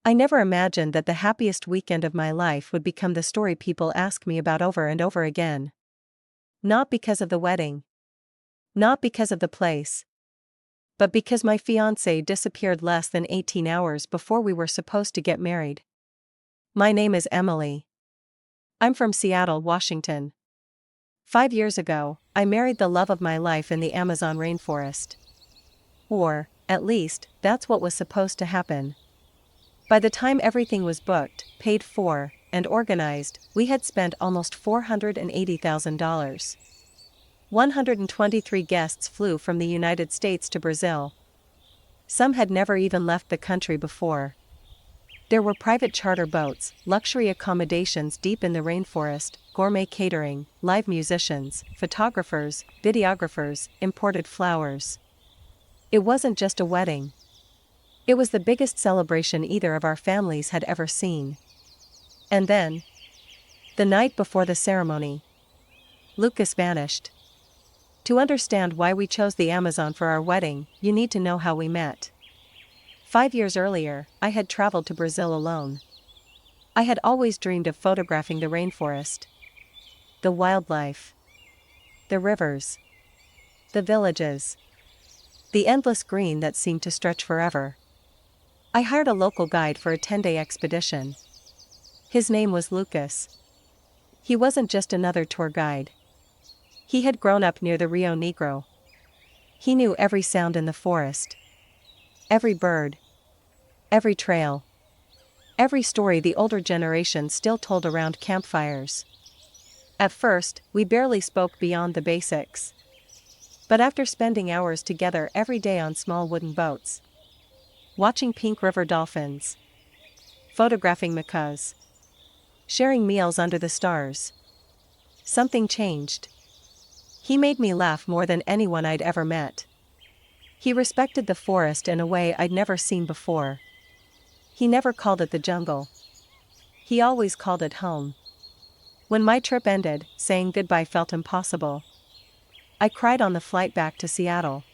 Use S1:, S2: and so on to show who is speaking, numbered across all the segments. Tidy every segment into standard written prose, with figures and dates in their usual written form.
S1: I never imagined that the happiest weekend of my life would become the story people ask me about over and over again. Not because of the wedding. Not because of the place. But because my fiancé disappeared less than 18 hours before we were supposed to get married. My name is Emily. I'm from Seattle, Washington. 5 years ago, I married the love of my life in the Amazon rainforest. Or, at least, that's what was supposed to happen. By the time everything was booked, paid for, and organized, we had spent almost $480,000. 123 guests flew from the United States to Brazil. Some had never even left the country before. There were private charter boats, luxury accommodations deep in the rainforest, gourmet catering, live musicians, photographers, videographers, imported flowers. It wasn't just a wedding. It was the biggest celebration either of our families had ever seen. And then, the night before the ceremony, Lucas vanished. To understand why we chose the Amazon for our wedding, you need to know how we met. 5 years earlier, I had traveled to Brazil alone. I had always dreamed of photographing the rainforest, the wildlife, the rivers, the villages, the endless green that seemed to stretch forever. I hired a local guide for a 10-day expedition. His name was Lucas. He wasn't just another tour guide. He had grown up near the Rio Negro. He knew every sound in the forest, every bird, every trail, every story the older generation still told around campfires. At first, we barely spoke beyond the basics. But after spending hours together every day on small wooden boats, watching pink river dolphins, photographing macaws, sharing meals under the stars, something changed. He made me laugh more than anyone I'd ever met. He respected the forest in a way I'd never seen before. He never called it the jungle. He always called it home. When my trip ended, saying goodbye felt impossible. I cried on the flight back to Seattle.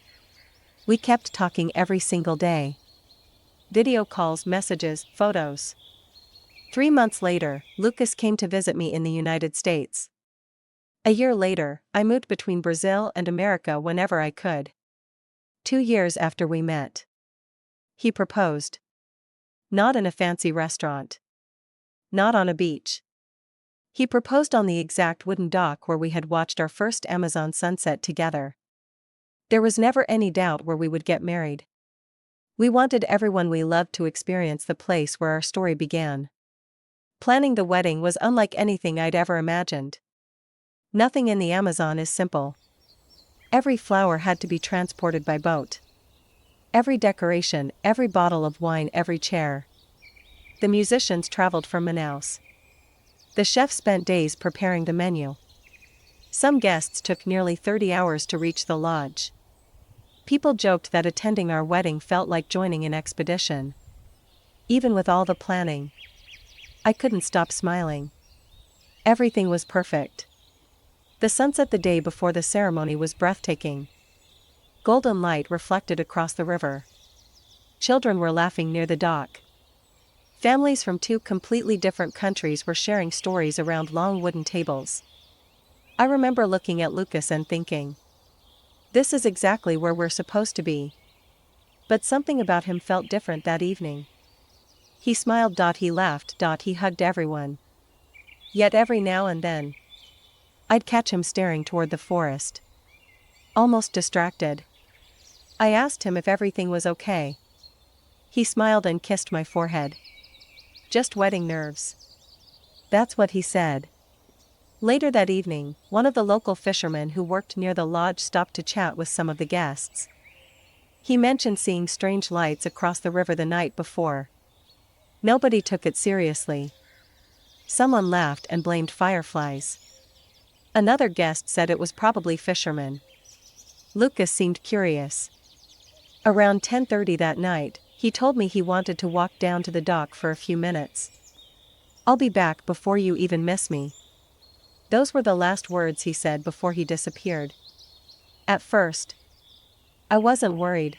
S1: We kept talking every single day. Video calls, messages, photos. 3 months later, Lucas came to visit me in the United States. A year later, I moved between Brazil and America whenever I could. 2 years after we met, he proposed. Not in a fancy restaurant. Not on a beach. He proposed on the exact wooden dock where we had watched our first Amazon sunset together. There was never any doubt where we would get married. We wanted everyone we loved to experience the place where our story began. Planning the wedding was unlike anything I'd ever imagined. Nothing in the Amazon is simple. Every flower had to be transported by boat. Every decoration, every bottle of wine, every chair. The musicians traveled from Manaus. The chef spent days preparing the menu. Some guests took nearly 30 hours to reach the lodge. People joked that attending our wedding felt like joining an expedition. Even with all the planning, I couldn't stop smiling. Everything was perfect. The sunset the day before the ceremony was breathtaking. Golden light reflected across the river. Children were laughing near the dock. Families from 2 completely different countries were sharing stories around long wooden tables. I remember looking at Lucas and thinking, this is exactly where we're supposed to be. But something about him felt different that evening. He smiled. He laughed. He hugged everyone. Yet every now and then, I'd catch him staring toward the forest, almost distracted. I asked him if everything was okay. He smiled and kissed my forehead. Just wedding nerves. That's what he said. Later that evening, one of the local fishermen who worked near the lodge stopped to chat with some of the guests. He mentioned seeing strange lights across the river the night before. Nobody took it seriously. Someone laughed and blamed fireflies. Another guest said it was probably fishermen. Lucas seemed curious. Around 10:30 that night, he told me he wanted to walk down to the dock for a few minutes. I'll be back before you even miss me. Those were the last words he said before he disappeared. At first, I wasn't worried.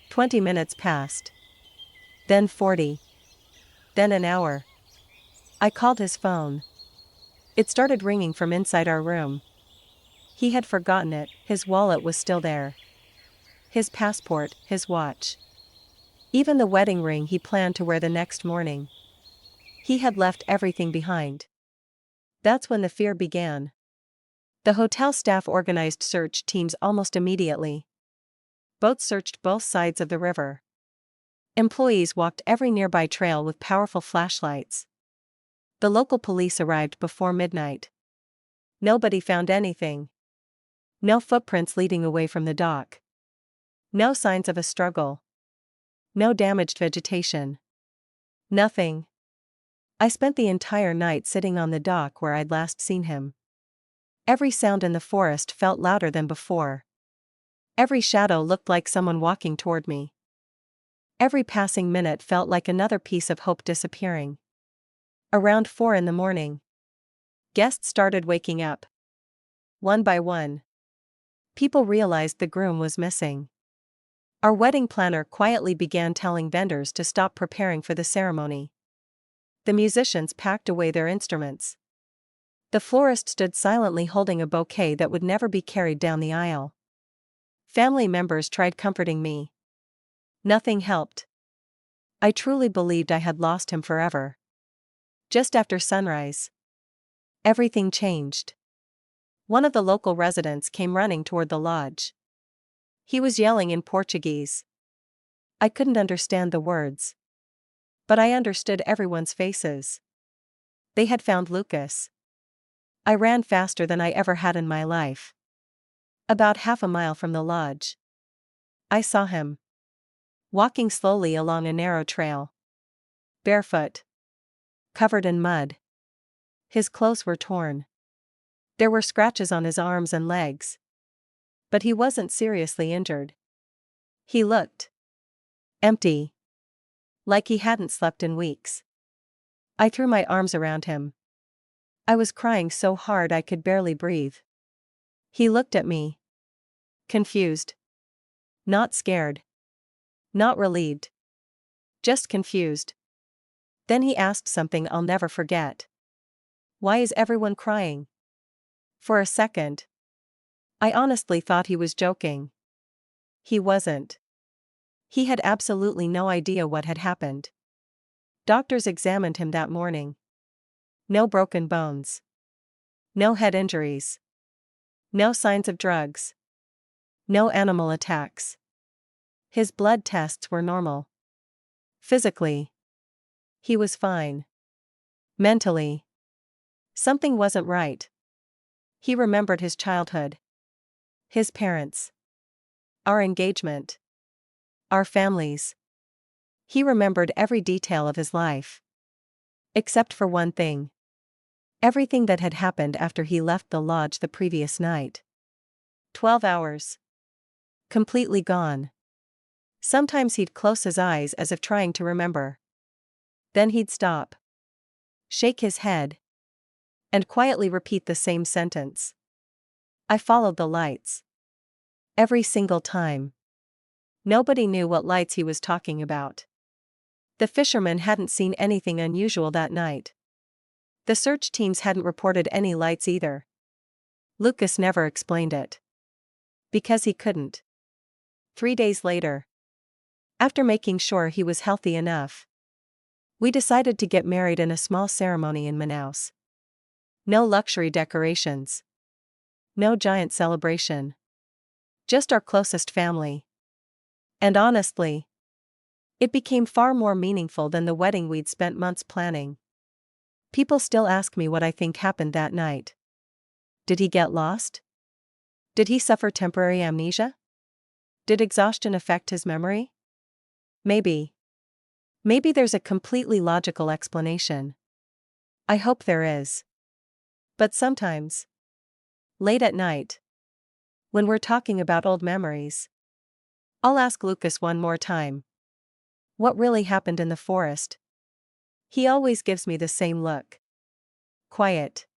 S1: 20 minutes passed. Then 40. Then an hour. I called his phone. It started ringing from inside our room. He had forgotten it, his wallet was still there. His passport, his watch. Even the wedding ring he planned to wear the next morning. He had left everything behind. That's when the fear began. The hotel staff organized search teams almost immediately. Boats searched both sides of the river. Employees walked every nearby trail with powerful flashlights. The local police arrived before midnight. Nobody found anything. No footprints leading away from the dock. No signs of a struggle. No damaged vegetation. Nothing. I spent the entire night sitting on the dock where I'd last seen him. Every sound in the forest felt louder than before. Every shadow looked like someone walking toward me. Every passing minute felt like another piece of hope disappearing. Around 4 in the morning, guests started waking up. One by one. People realized the groom was missing. Our wedding planner quietly began telling vendors to stop preparing for the ceremony. The musicians packed away their instruments. The florist stood silently holding a bouquet that would never be carried down the aisle. Family members tried comforting me. Nothing helped. I truly believed I had lost him forever. Just after sunrise, everything changed. One of the local residents came running toward the lodge. He was yelling in Portuguese. I couldn't understand the words. But I understood everyone's faces. They had found Lucas. I ran faster than I ever had in my life. About half a mile from the lodge, I saw him. Walking slowly along a narrow trail. Barefoot. Covered in mud. His clothes were torn. There were scratches on his arms and legs. But he wasn't seriously injured. He looked empty. Like he hadn't slept in weeks. I threw my arms around him. I was crying so hard I could barely breathe. He looked at me. Confused. Not scared. Not relieved. Just confused. Then he asked something I'll never forget. Why is everyone crying? For a second, I honestly thought he was joking. He wasn't. He had absolutely no idea what had happened. Doctors examined him that morning. No broken bones. No head injuries. No signs of drugs. No animal attacks. His blood tests were normal. Physically, he was fine. Mentally, something wasn't right. He remembered his childhood. His parents. Our engagement. Our families. He remembered every detail of his life. Except for one thing. Everything that had happened after he left the lodge the previous night. 12 hours. Completely gone. Sometimes he'd close his eyes as if trying to remember. Then he'd stop. Shake his head. And quietly repeat the same sentence. I followed the lights. Every single time. Nobody knew what lights he was talking about. The fishermen hadn't seen anything unusual that night. The search teams hadn't reported any lights either. Lucas never explained it. Because he couldn't. 3 days later, after making sure he was healthy enough, we decided to get married in a small ceremony in Manaus. No luxury decorations. No giant celebration. Just our closest family. And honestly, it became far more meaningful than the wedding we'd spent months planning. People still ask me what I think happened that night. Did he get lost? Did he suffer temporary amnesia? Did exhaustion affect his memory? Maybe. Maybe there's a completely logical explanation. I hope there is. But sometimes, late at night, when we're talking about old memories, I'll ask Lucas one more time. What really happened in the forest? He always gives me the same look. Quiet.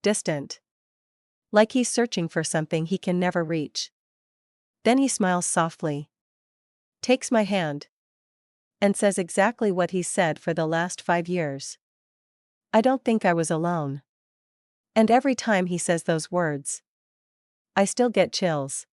S1: Distant. Like he's searching for something he can never reach. Then he smiles softly. Takes my hand. And says exactly what he said for the last 5 years. I don't think I was alone. And every time he says those words, I still get chills.